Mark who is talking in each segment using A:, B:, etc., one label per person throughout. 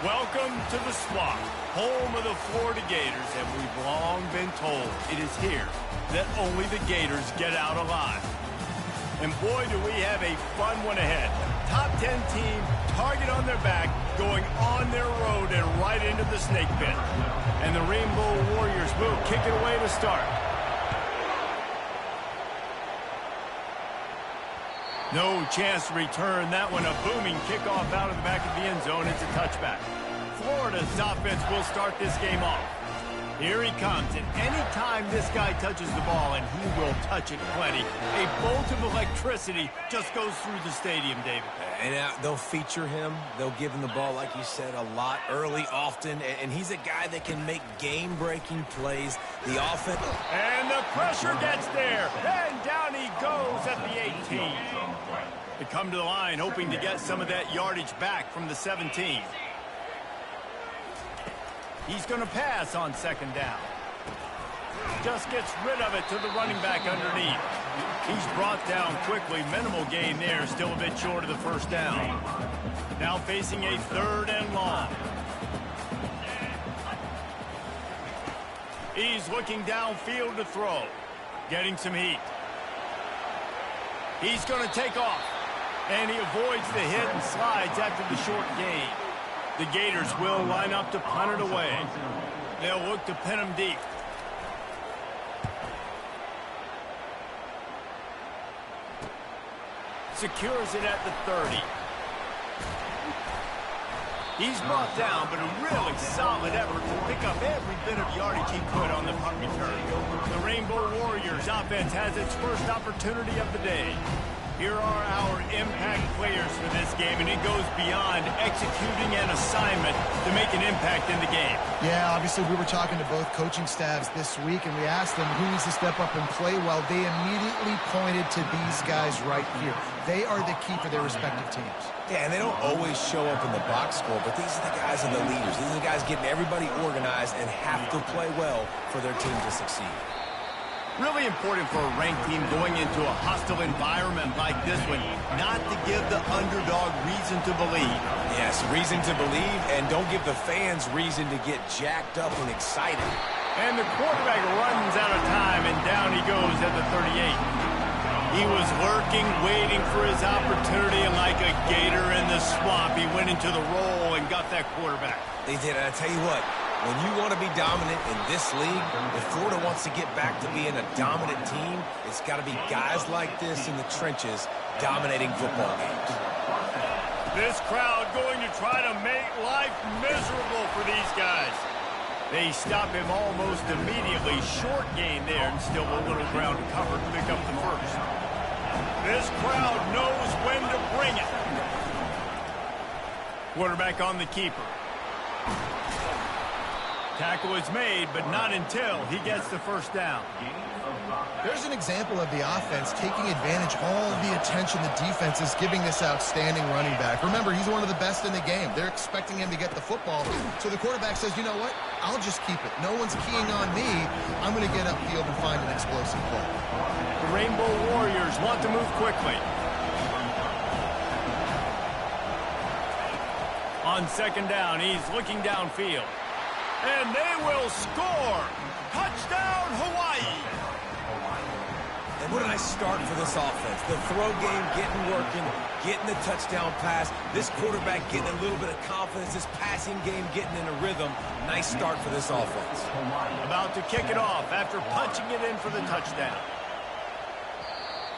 A: Welcome to the swamp, home of the Florida Gators, and we've long been told it is here that only the Gators get out alive. And boy, do we have a fun one ahead. Top 10 team, target on their back, going on their road and right into the snake pit. And the Rainbow Warriors will kick it away to start. No chance to return that one. A booming kickoff out of the back of the end zone. It's a touchback. Florida's offense will start this game off. Here he comes, and anytime this guy touches the ball, and he will touch it plenty, a bolt of electricity just goes through the stadium, David.
B: And they'll feature him. They'll give him the ball, like you said, a lot, early, often, and he's a guy that can make game-breaking plays. The offense...
A: And the pressure gets there, and down he goes at the 18. They come to the line, hoping to get some of that yardage back from the 17. He's going to pass on second down. Just gets rid of it to the running back underneath. He's brought down quickly. Minimal gain there. Still a bit short of the first down. Now facing a 3rd and long. He's looking downfield to throw. Getting some heat. He's going to take off. And he avoids the hit and slides after the short gain. The Gators will line up to punt it away. They'll look to pin him deep. Secures it at the 30. He's brought down, but a really solid effort to pick up every bit of yardage he could on the punt return. The Rainbow Warriors offense has its first opportunity of the day. Here are our impact players for this game, and it goes beyond executing an assignment to make an impact in the game.
C: Yeah, obviously we were talking to both coaching staffs this week, and we asked them who needs to step up and play well. They immediately pointed to these guys right here. They are the key for their respective teams.
B: Yeah, and they don't always show up in the box score, but these are the guys and the leaders. These are the guys getting everybody organized and have to play well for their team to succeed.
A: Really important for a ranked team going into a hostile environment like this one, not to give the underdog reason to believe.
B: Yes, reason to believe, and don't give the fans reason to get jacked up and excited.
A: And the quarterback runs out of time, and down he goes at the 38. He was lurking, waiting for his opportunity, and like a gator in the swamp, he went into the roll and got that quarterback.
B: They did, and I tell you what, when you want to be dominant in this league, if Florida wants to get back to being a dominant team, it's got to be guys like this in the trenches dominating football games.
A: This crowd going to try to make life miserable for these guys. They stop him almost immediately. Short gain there, and still a little ground to cover to pick up the first. This crowd knows when to bring it. Quarterback on the keeper. Tackle is made, but not until he gets the first down.
C: There's an example of the offense taking advantage of all the attention the defense is giving this outstanding running back. Remember, he's one of the best in the game. They're expecting him to get the football. So the quarterback says, you know what? I'll just keep it. No one's keying on me. I'm going to get upfield and find an explosive play.
A: The Rainbow Warriors want to move quickly. On second down, he's looking downfield. And they will score! Touchdown, Hawaii!
B: And what a nice start for this offense. The throw game getting working, getting the touchdown pass. This quarterback getting a little bit of confidence. This passing game getting in a rhythm. Nice start for this offense.
A: About to kick it off after punching it in for the touchdown.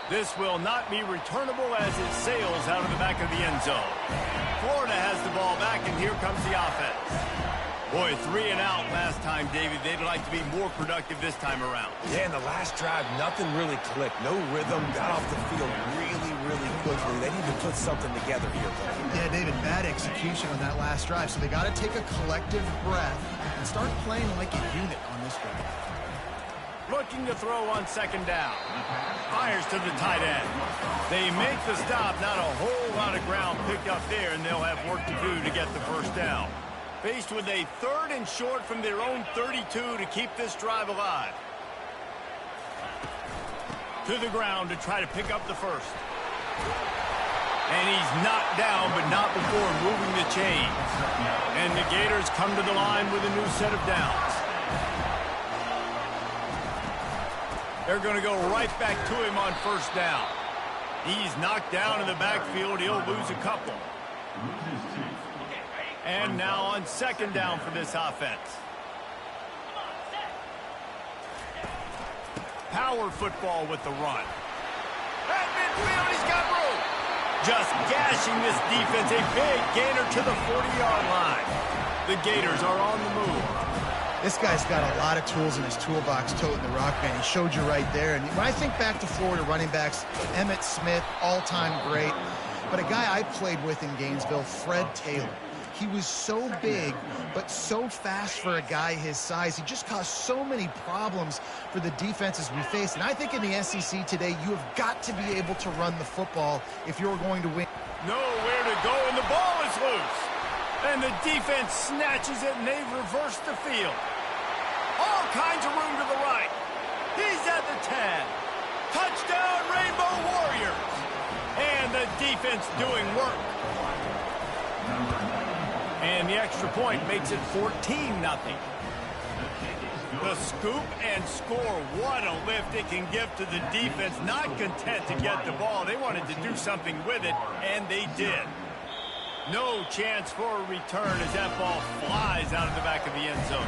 A: This will not be returnable as it sails out of the back of the end zone. Florida has the ball back, and here comes the offense. Boy, 3 and out last time, David. They'd like to be more productive this time around.
B: Yeah, in the last drive, nothing really clicked. No rhythm, got off the field really quickly. They need to put something together here.
C: Yeah, David, bad execution on that last drive. So they got to take a collective breath and start playing like a unit on this drive.
A: Looking to throw on second down. Fires to the tight end. They make the stop. Not a whole lot of ground picked up there, and they'll have work to do to get the first down. Faced with a 3rd and short from their own 32 to keep this drive alive. To the ground to try to pick up the first. And he's knocked down, but not before moving the chains. And the Gators come to the line with a new set of downs. They're going to go right back to him on first down. He's knocked down in the backfield. He'll lose a couple. And now on second down for this offense. Power football with the run. At midfield, he's got room. Just gashing this defense. A big gainer to the 40-yard line. The Gators are on the move.
C: This guy's got a lot of tools in his toolbox toting the rock, man. He showed you right there. And when I think back to Florida running backs, Emmitt Smith, all-time great. But a guy I played with in Gainesville, Fred Taylor. He was so big, but so fast for a guy his size. He just caused so many problems for the defenses we faced. And I think in the SEC today, you have got to be able to run the football if you're going to win.
A: Nowhere to go, and the ball is loose. And the defense snatches it, and they've reversed the field. All kinds of room to the right. He's at the 10. Touchdown, Rainbow Warriors. And the defense doing work. And the extra point makes it 14-0. The scoop and score. What a lift it can give to the defense. Not content to get the ball. They wanted to do something with it, and they did. No chance for a return as that ball flies out of the back of the end zone.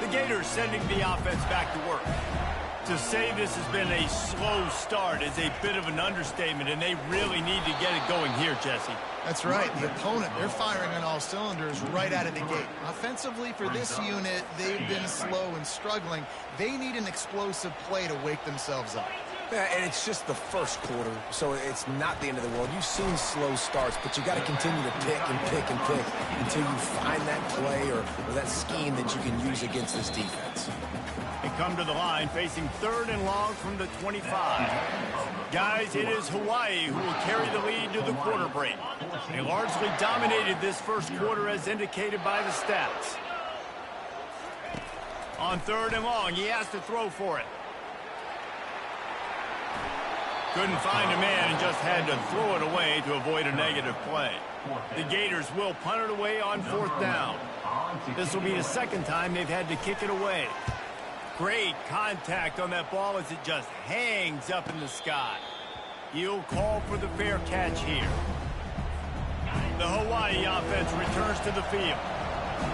A: The Gators sending the offense back to work. To say this has been a slow start is a bit of an understatement, and they really need to get it going here, Jesse.
C: That's right. The opponent, they're firing on all cylinders right out of the gate. Offensively, for this unit, they've been slow and struggling. They need an explosive play to wake themselves up.
B: Yeah, and it's just the first quarter, so it's not the end of the world. You've seen slow starts, but you got to continue to pick and pick and pick until you find that play or that scheme that you can use against this defense.
A: They come to the line facing third and long from the 25. Guys, it is Hawaii who will carry the lead to the quarter break. They largely dominated this first quarter as indicated by the stats. On third and long, he has to throw for it. Couldn't find a man and just had to throw it away to avoid a negative play. The Gators will punt it away on fourth down. This will be the second time they've had to kick it away. Great contact on that ball as it just hangs up in the sky. He'll call for the fair catch here. The Hawaii offense returns to the field.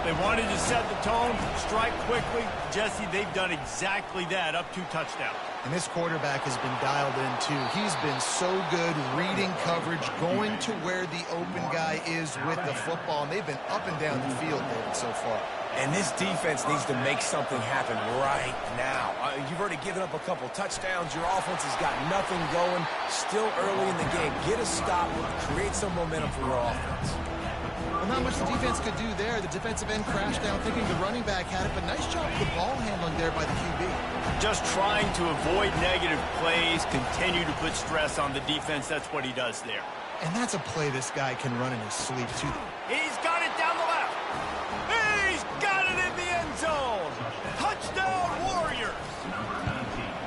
A: They wanted to set the tone, strike quickly. Jesse, they've done exactly that, up 2 touchdowns.
C: And this quarterback has been dialed in, too. He's been so good reading coverage, going to where the open guy is with the football. And they've been up and down the field, David, so far.
B: And this defense needs to make something happen right now. You've already given up a couple touchdowns. Your offense has got nothing going. Still early in the game. Get a stop, create some momentum for your offense.
C: Well, not much the defense could do there. The defensive end crashed down thinking the running back had it, but nice job with the ball handling there by the QB.
A: Just trying to avoid negative plays, continue to put stress on the defense. That's what he does there.
C: And that's a play this guy can run in his sleep, too.
A: He's got it down the left. He's got it in the end zone. Touchdown, Warriors.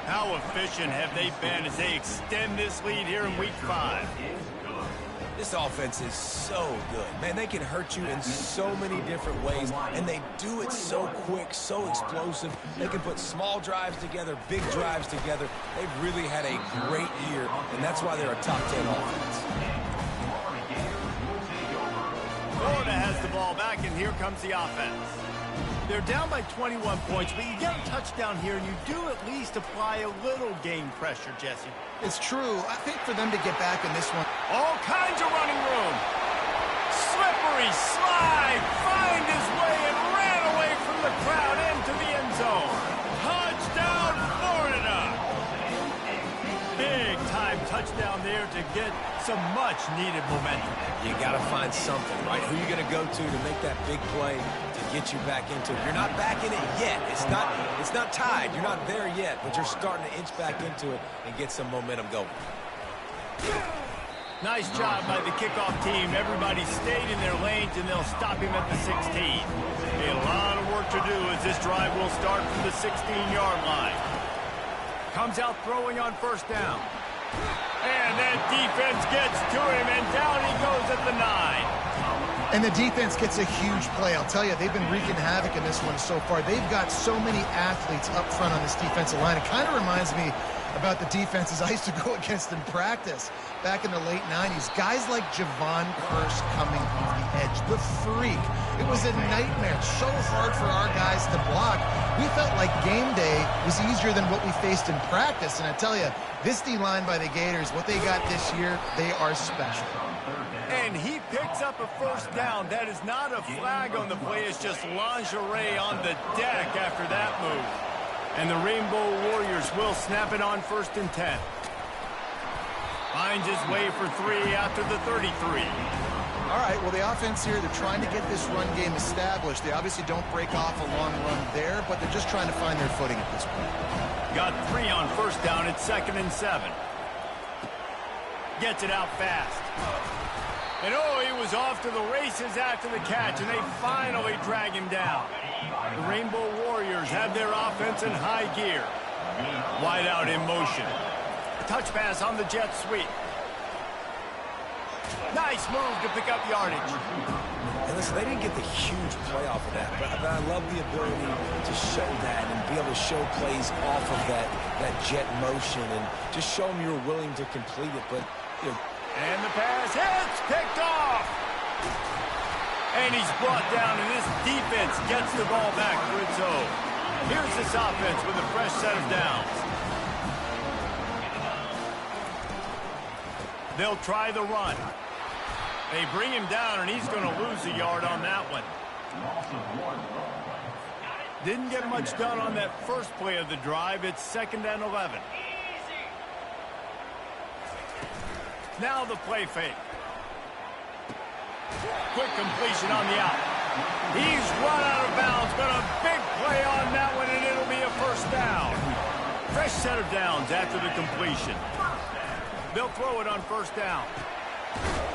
A: How efficient have they been as they extend this lead here in Week 5?
B: This offense is so good. Man, they can hurt you in so many different ways, and they do it so quick, so explosive. They can put small drives together, big drives together. They've really had a great year, and that's why they're a top 10 offense.
A: Florida has the ball back, and here comes the offense. They're down by 21 points, but you get a touchdown here, and you do at least apply a little game pressure, Jesse.
C: It's true. I think for them to get back in this one.
A: All kinds of running room. Slippery slide. Find his way and ran away from the crowd into the end zone. Touchdown, Florida. Big time touchdown there to get some much needed momentum.
B: You got to find something, right? Who are you going to go to make that big play to get you back into it? You're not back in it yet. It's not tied. You're not there yet, but you're starting to inch back into it and get some momentum going.
A: Nice job by the kickoff team. Everybody stayed in their lanes, and they'll stop him at the 16. A lot of work to do as this drive will start from the 16-yard line. Comes out throwing on first down. And that defense gets to him, and down he goes at the 9.
C: And the defense gets a huge play. I'll tell you, they've been wreaking havoc in this one so far. They've got so many athletes up front on this defensive line. It kind of reminds me about the defenses I used to go against in practice back in the late 90s. Guys like Javon Curse coming off the edge, the freak. It was a nightmare. So hard for our guys to block. We felt like game day was easier than what we faced in practice. And I tell you, this D-line by the Gators, what they got this year, they are special.
A: And he picks up a first down. That is not a flag on the play. It's just lingerie on the deck after that move. And the Rainbow Warriors will snap it on 1st and 10. Finds his way for 3 after the 33.
C: All right, well, the offense here, they're trying to get this run game established. They obviously don't break off a long run there, but they're just trying to find their footing at this point.
A: Got 3 on 1st down. It's 2nd and 7. Gets it out fast. And oh, he was off to the races after the catch, and they finally drag him down. The Rainbow Warriors have their offense in high gear. Wide out in motion. Touch pass on the jet sweep. Nice move to pick up yardage.
B: And listen, they didn't get the huge play off of that, but I love the ability to show that and be able to show plays off of that jet motion and just show them you're willing to complete it. But you know,
A: and the pass hits, picked off. And he's brought down, and this defense gets the ball back for its own. Here's this offense with a fresh set of downs. They'll try the run. They bring him down, and he's going to lose a yard on that one. Didn't get much done on that first play of the drive. It's 2nd and 11. Now the play fake. Quick completion on the out. He's run out of bounds, but a big play on that one, and it'll be a 1st down. Fresh set of downs after the completion. They'll throw it on 1st down.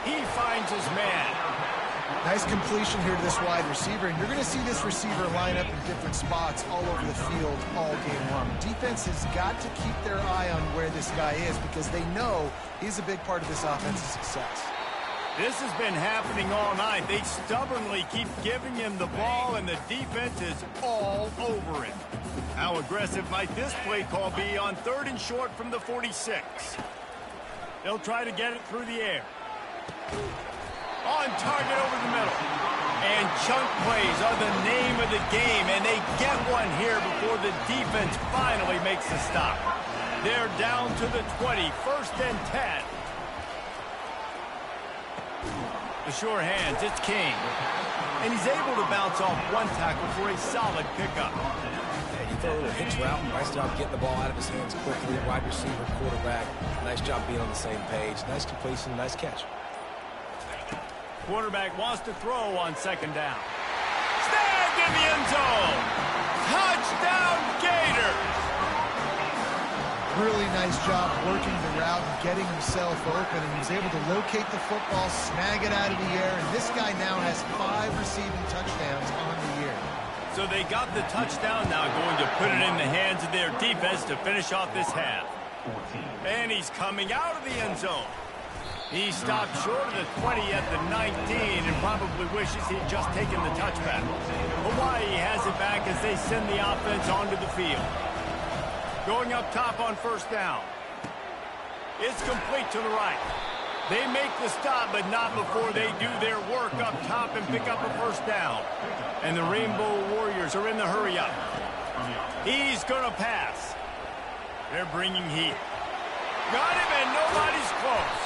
A: He finds his man.
C: Nice completion here to this wide receiver, and you're going to see this receiver line up in different spots all over the field all game long. Defense has got to keep their eye on where this guy is because they know he's a big part of this offense's success.
A: This has been happening all night. They stubbornly keep giving him the ball, and the defense is all over it. How aggressive might this play call be on 3rd and short from the 46? They'll try to get it through the air. On target over the middle. And chunk plays are the name of the game, and they get one here before the defense finally makes the stop. They're down to the 20, 1st and 10. The sure hands, it's King. And he's able to bounce off one tackle for a solid pickup.
B: you throw a little hitch route. Nice job getting the ball out of his hands quickly. Wide receiver, quarterback. Nice job being on the same page. Nice completion, nice catch.
A: Quarterback wants to throw on 2nd down. Snagged in the end zone. Touchdown, Gators.
C: Really nice job working the route and getting himself open, and he was able to locate the football, snag it out of the air, and this guy now has 5 receiving touchdowns on the year.
A: So they got the touchdown, now going to put it in the hands of their defense to finish off this half. And he's coming out of the end zone. He stopped short of the 20 at the 19 and probably wishes he'd just taken the touchback. Hawaii has it back as they send the offense onto the field. Going up top on 1st down. It's complete to the right. They make the stop, but not before they do their work up top and pick up a 1st down. And the Rainbow Warriors are in the hurry up. He's going to pass. They're bringing heat. Got him, and nobody's close.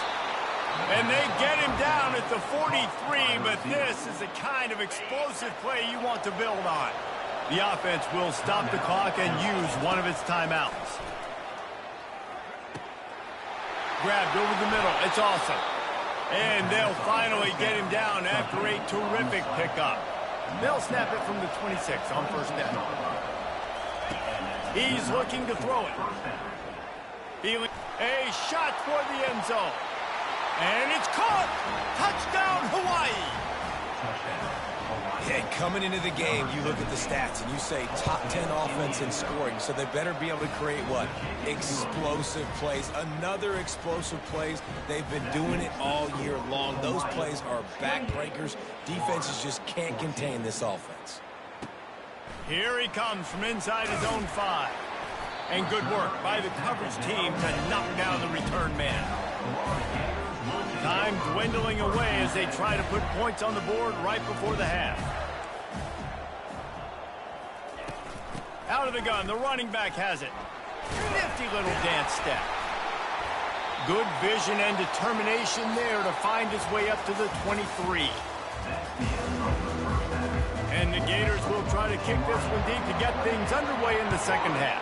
A: And they get him down at the 43, but this is the kind of explosive play you want to build on. The offense will stop the clock and use one of its timeouts. Grabbed over the middle. It's awesome. And they'll finally get him down after a terrific pickup. They'll snap it from the 26 on 1st down. He's looking to throw it. Feeling a shot for the end zone. And it's caught! Touchdown, Hawaii!
B: And coming into the game, you look at the stats and you say top 10 offense in scoring, so they better be able to create what? Explosive plays. Another explosive plays. They've been doing it all year long. Those plays are backbreakers. Defenses just can't contain this offense.
A: Here he comes from inside his own 5. And good work by the coverage team to knock down the return man. Time dwindling away as they try to put points on the board right before the half. Out of the gun, the running back has it. Nifty little dance step. Good vision and determination there to find his way up to the 23. And the Gators will try to kick this one deep to get things underway in the second half.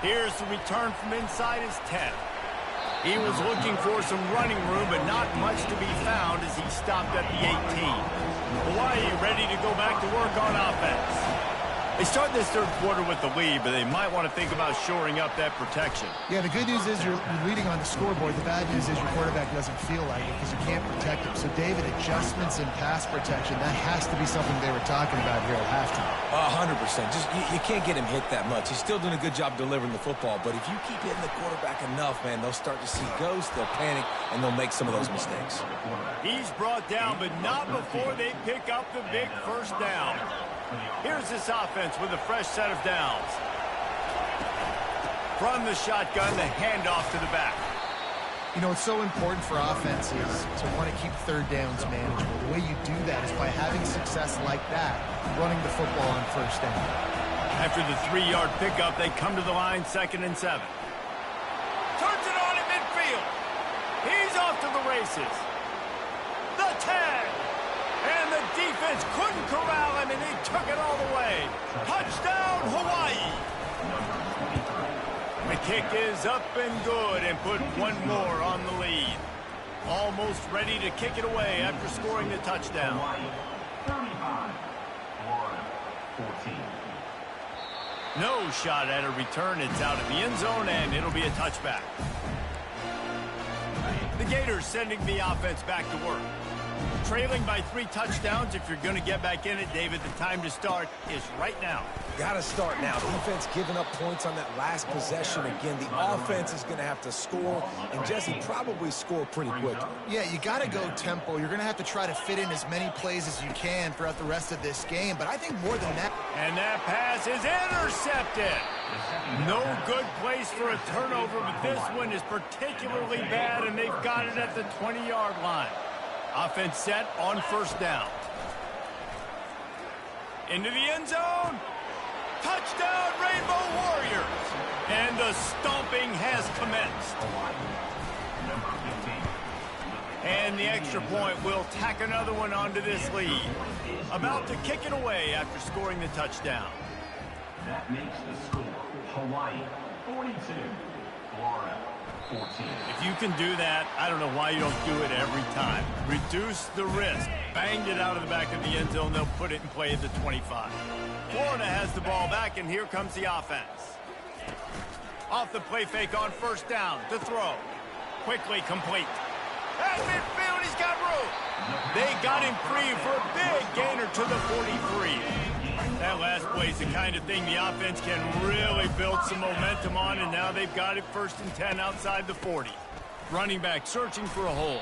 A: Here's the return from inside his 10. He was looking for some running room, but not much to be found as he stopped at the 18. Hawaii ready to go back to work on offense. They start this third quarter with the lead, but they might want to think about shoring up that protection.
C: Yeah, the good news is you're leading on the scoreboard. The bad news is your quarterback doesn't feel like it because you can't protect him. So, David, adjustments in pass protection, that has to be something they were talking about here at halftime.
B: 100%. Just you can't get him hit that much. He's still doing a good job delivering the football, but if you keep hitting the quarterback enough, man, they'll start to see ghosts, they'll panic, and they'll make some of those mistakes.
A: He's brought down, but not before they pick up the big first down. Here's this offense with a fresh set of downs. From the shotgun, the handoff to the back.
C: You know, it's so important for offenses to want to keep third downs manageable. The way you do that is by having success like that, running the football on first down.
A: After the 3-yard pickup, they come to the line 2nd and 7. Turns it on in midfield. He's off to the races. The 10. And the defense couldn't corral him, and he took it all the way. Touchdown, Hawaii. The kick is up and good and put one more on the lead. Almost ready to kick it away after scoring the touchdown.
D: 35, Florida, 14.
A: No shot at a return. It's out of the end zone, and it'll be a touchback. The Gators sending the offense back to work. Trailing by 3 touchdowns. If you're going to get back in it, David, the time to start is right now.
B: Got to start now. Defense giving up points on that last possession. Again, the offense is going to have to score, and Jesse probably score pretty quickly.
C: Yeah, you got to go tempo. You're going to have to try to fit in as many plays as you can throughout the rest of this game, but I think more than that.
A: And that pass is intercepted. No good place for a turnover, but this one is particularly bad, and they've got it at the 20-yard line. Offense set on first down. Into the end zone. Touchdown, Rainbow Warriors. And the stomping has commenced. And the extra point will tack another one onto this lead. About to kick it away after scoring the touchdown.
D: That makes the score Hawaii 42, Florida 14.
A: If you can do that, I don't know why you don't do it every time. Reduce the risk. Banged it out of the back of the end zone. They'll put it in play at the 25. Florida has the ball back, and here comes the offense. Off the play fake on first down. To throw. Quickly complete. At midfield, he's got room. They got him free for a big gainer to the 43. That last play is the kind of thing the offense can really build some momentum on, and now they've got it 1st and 10 outside the 40. Running back searching for a hole.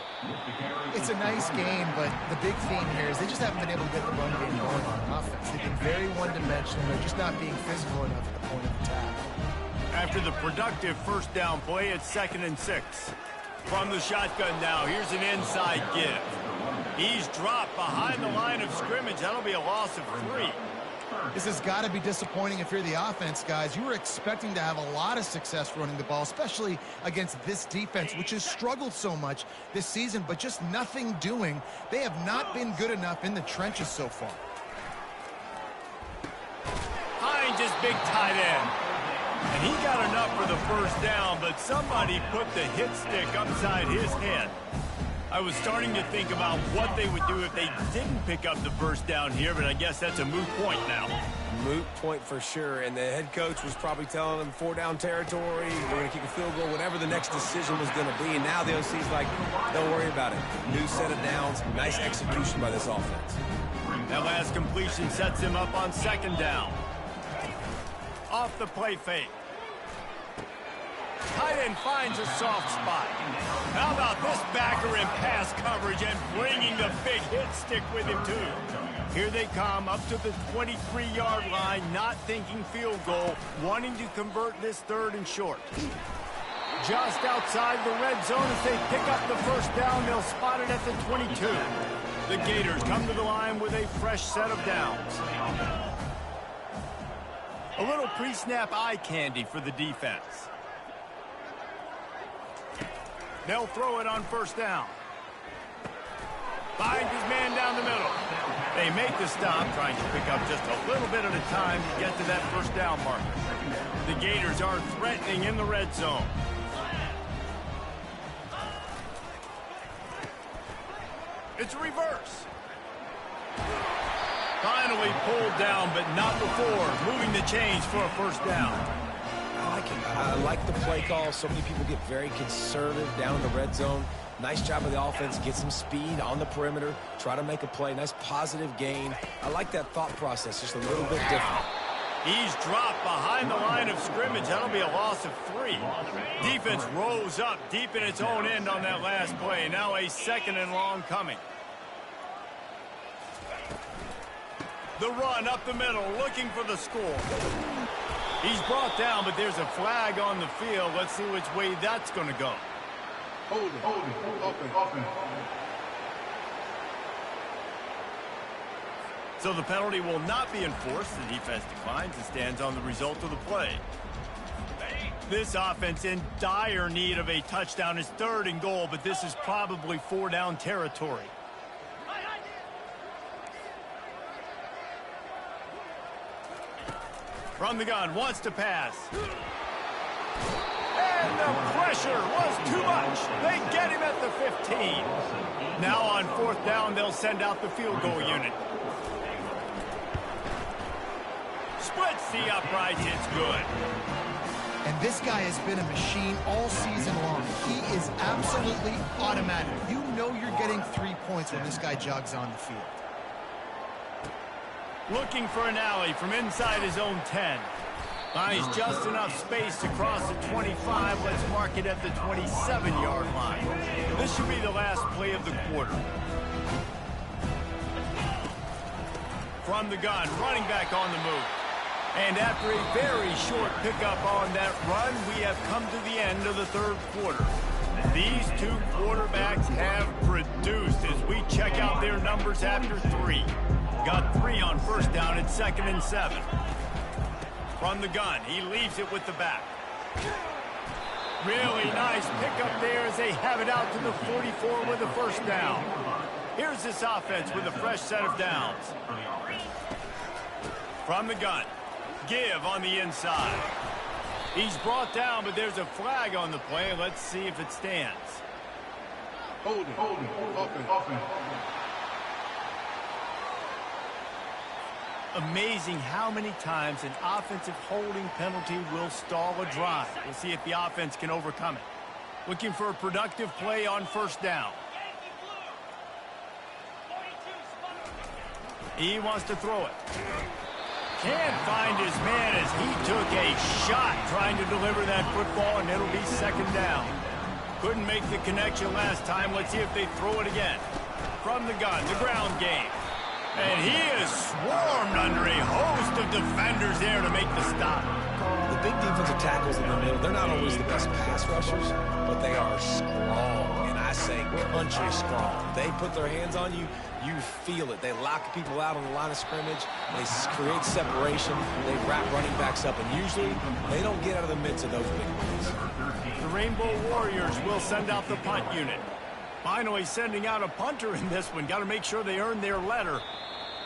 C: It's a nice game, but the big theme here is they just haven't been able to get the run game going on offense. They've been very one-dimensional. They're just not being physical enough at the point of attack.
A: After the productive first down play, it's 2nd and 6. From the shotgun now, here's an inside give. He's dropped behind the line of scrimmage. That'll be a loss of 3.
C: This has got to be disappointing if you're the offense, guys. You were expecting to have a lot of success running the ball, especially against this defense, which has struggled so much this season, but just nothing doing. They have not been good enough in the trenches so far.
A: Hines is big tight end. And he got enough for the first down, but somebody put the hit stick upside his head. I was starting to think about what they would do if they didn't pick up the first down here, but I guess that's a moot point now.
B: Moot point for sure, and the head coach was probably telling them 4-down territory, they're going to kick a field goal, whatever the next decision was going to be, and now the OC's like, don't worry about it. New set of downs, nice execution by this offense.
A: That last completion sets him up on second down. Off the play fake. Tight end finds a soft spot. How about this backer in pass coverage and bringing the big hit stick with him, too. Here they come up to the 23-yard line, not thinking field goal, wanting to convert this 3rd and short. Just outside the red zone as they pick up the first down, they'll spot it at the 22. The Gators come to the line with a fresh set of downs. A little pre-snap eye candy for the defense. They'll throw it on first down. Finds his man down the middle. They make the stop, trying to pick up just a little bit at a time to get to that first down marker. The Gators are threatening in the red zone. It's a reverse. Finally pulled down, but not before moving the chains for a first down.
B: I like the play call. So many people get very conservative down in the red zone. Nice job of the offense. Get some speed on the perimeter. Try to make a play. Nice positive gain. I like that thought process. Just a little bit different.
A: He's dropped behind the line of scrimmage. That'll be a loss of 3. Defense rose up deep in its own end on that last play. Now a 2nd and long coming. The run up the middle, looking for the score. He's brought down, but there's a flag on the field. Let's see which way that's going to go.
E: Hold it, open.
A: So the penalty will not be enforced. The defense declines and stands on the result of the play. This offense in dire need of a touchdown is 3rd and goal, but this is probably 4-down territory. From the gun, wants to pass. And the pressure was too much. They get him at the 15. Now on 4th down, they'll send out the field goal unit. Splits the uprights, it's good.
C: And this guy has been a machine all season long. He is absolutely automatic. You know you're getting 3 points when this guy jogs on the field.
A: Looking for an alley from inside his own 10. Finds just enough space to cross the 25. Let's mark it at the 27-yard line. This should be the last play of the quarter. From the gun, running back on the move. And after a very short pickup on that run, we have come to the end of the 3rd quarter. These 2 quarterbacks have produced as we check out their numbers after 3. Got 3 on first down at 2nd and 7. From the gun, he leaves it with the back. Really nice pickup there as they have it out to the 44 with the first down. Here's this offense with a fresh set of downs. From the gun, give on the inside. He's brought down, but there's a flag on the play. Let's see if it stands.
E: Hold it, open.
A: Amazing how many times an offensive holding penalty will stall a drive. We'll see if the offense can overcome it. Looking for a productive play on first down. He wants to throw it. Can't find his man as he took a shot trying to deliver that football, and it'll be 2nd down. Couldn't make the connection last time. Let's see if they throw it again. From the gun, the ground game. And he is swarmed under a host of defenders there to make the stop.
B: The big defensive tackles in the middle, they're not always the best pass rushers, but they are strong, and I say country strong. They put their hands on you, you feel it. They lock people out on the line of scrimmage. They create separation. They wrap running backs up, and usually they don't get out of the midst of those big plays.
A: The Rainbow Warriors will send out the punt unit. Finally sending out a punter in this one. Got to make sure they earn their letter.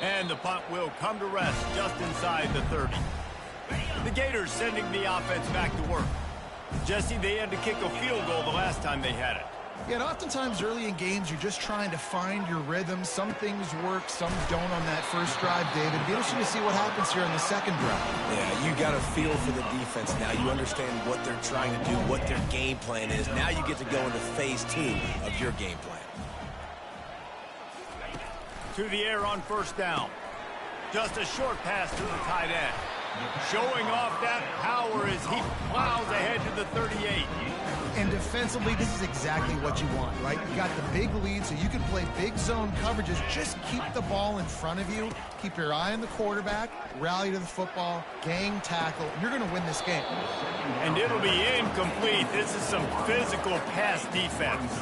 A: And the punt will come to rest just inside the 30. The Gators sending the offense back to work. Jesse, they had to kick a field goal the last time they had it.
C: Yeah, and oftentimes early in games, you're just trying to find your rhythm. Some things work, some don't on that first drive, David. It'd be interesting to see what happens here in the second drive.
B: Yeah, you got a feel for the defense now. You understand what they're trying to do, what their game plan is. Now you get to go into phase 2 of your game plan.
A: To the air on first down. Just a short pass to the tight end. Showing off that power as he plows ahead to the 38.
C: And defensively, this is exactly what you want, right? You got the big lead, so you can play big zone coverages. Just keep the ball in front of you. Keep your eye on the quarterback. Rally to the football. Gang tackle. You're going to win this game.
A: And it'll be incomplete. This is some physical pass defense.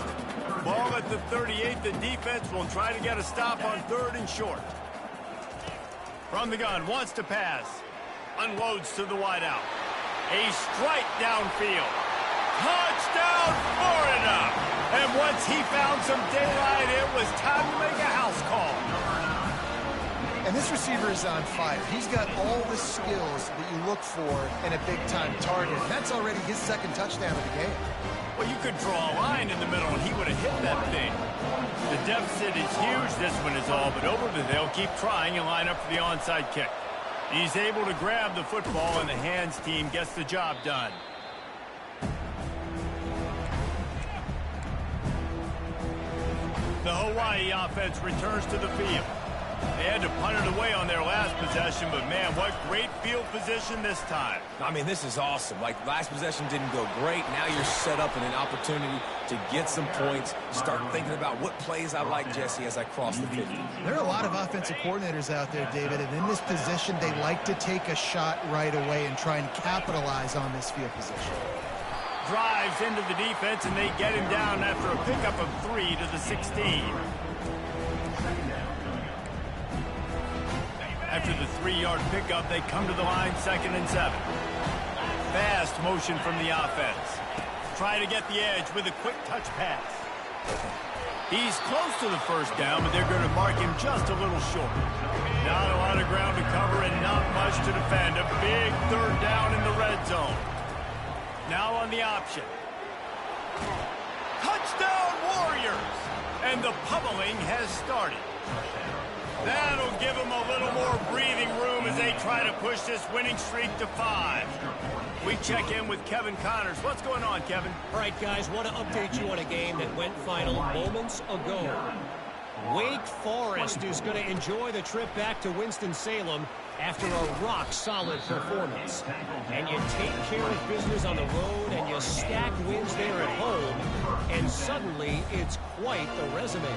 A: Ball at the 38. The defense will try to get a stop on 3rd and short. From the gun, wants to pass. Unloads to the wideout. A strike downfield. Touchdown, Florida! And once he found some daylight, it was time to make a house call.
C: And this receiver is on fire. He's got all the skills that you look for in a big-time target. And that's already his 2nd touchdown of the game.
A: Well, you could draw a line in the middle, and he would have hit that thing. The deficit is huge. This one is all but over, but they'll keep trying and line up for the onside kick. He's able to grab the football, and the hands team gets the job done. The Hawaii offense returns to the field. They had to punt it away on their last possession, but man, what great field position this time.
B: I mean, this is awesome. Like, last possession didn't go great. Now you're set up in an opportunity to get some points. Start thinking about what plays I like, Jesse, as I cross the 50.
C: There are a lot of offensive coordinators out there, David, and in this position, they like to take a shot right away and try and capitalize on this field position.
A: Drives into the defense, and they get him down after a pickup of 3 to the 16. After the 3-yard pickup, they come to the line, 2nd and 7. Fast motion from the offense. Try to get the edge with a quick touch pass. He's close to the first down, but they're going to mark him just a little short. Not a lot of ground to cover and not much to defend. A big 3rd down in the red zone. Now on the option. Touchdown, Warriors! And the pummeling has started. That'll give them a little more breathing room as they try to push this winning streak to 5. We check in with Kevin Connors. What's going on, Kevin?
F: All right, guys, want to update you on a game that went final moments ago. Wake Forest is going to enjoy the trip back to Winston-Salem after a rock-solid performance. And you take care of business on the road and you stack wins there at home, and suddenly it's quite the resume.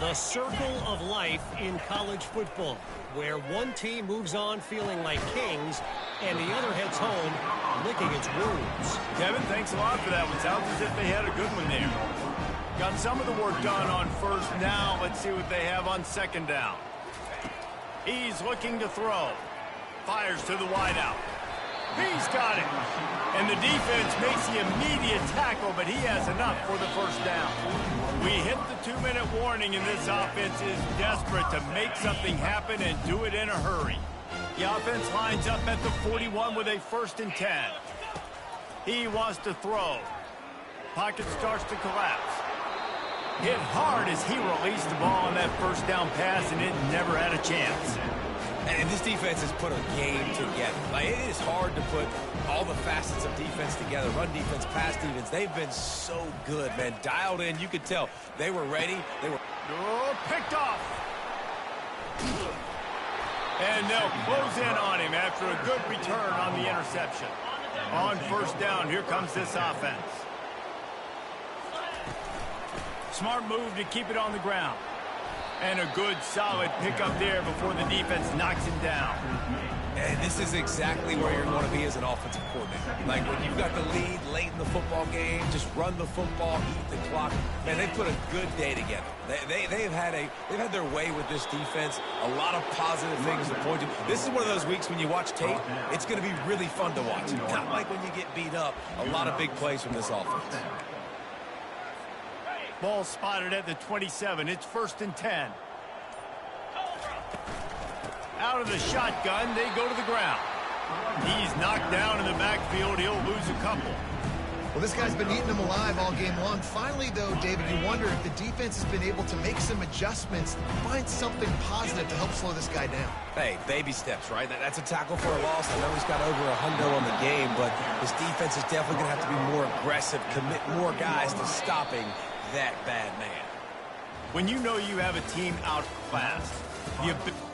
F: The circle of life in college football, where one team moves on feeling like kings and the other heads home licking its wounds.
A: Kevin, thanks a lot for that one. Sounds as if they had a good one there. Got some of the work done on first. Now let's see what they have on 2nd down. He's looking to throw. Fires to the wideout. He's got it. And the defense makes the immediate tackle, but he has enough for the first down. We hit the 2-minute warning, and this offense is desperate to make something happen and do it in a hurry. The offense lines up at the 41 with a 1st and 10. He wants to throw. Pocket starts to collapse. Hit hard as he released the ball on that first down pass, and it never had a chance.
B: And this defense has put a game together. Like, it is hard to put all the facets of defense together. Run defense, pass defense. They've been so good, man. Dialed in. You could tell they were ready. They were
A: picked off. And they'll close in on him after a good return on the interception. On first down, here comes this offense. Smart move to keep it on the ground. And a good, solid pickup there before the defense knocks him down.
B: And this is exactly where you're going to be as an offensive coordinator. Like, when you've got the lead late in the football game, just run the football, eat the clock. Man, they put a good day together. They've had their way with this defense. A lot of positive things to point to. This is one of those weeks when you watch tape, it's going to be really fun to watch. Not like when you get beat up. A lot of big plays from this offense.
A: Ball spotted at the 27. It's 1st and 10. Out of the shotgun, they go to the ground. He's knocked down in the backfield. He'll lose a couple.
C: Well, this guy's been eating them alive all game long. Finally, though, David, you wonder if the defense has been able to make some adjustments, find something positive to help slow this guy down.
B: Hey, baby steps, right? That's a tackle for a loss. I know he's got over 100 on the game, but his defense is definitely going to have to be more aggressive, commit more guys to stopping that bad man.
A: When you know you have a team outclassed, the ability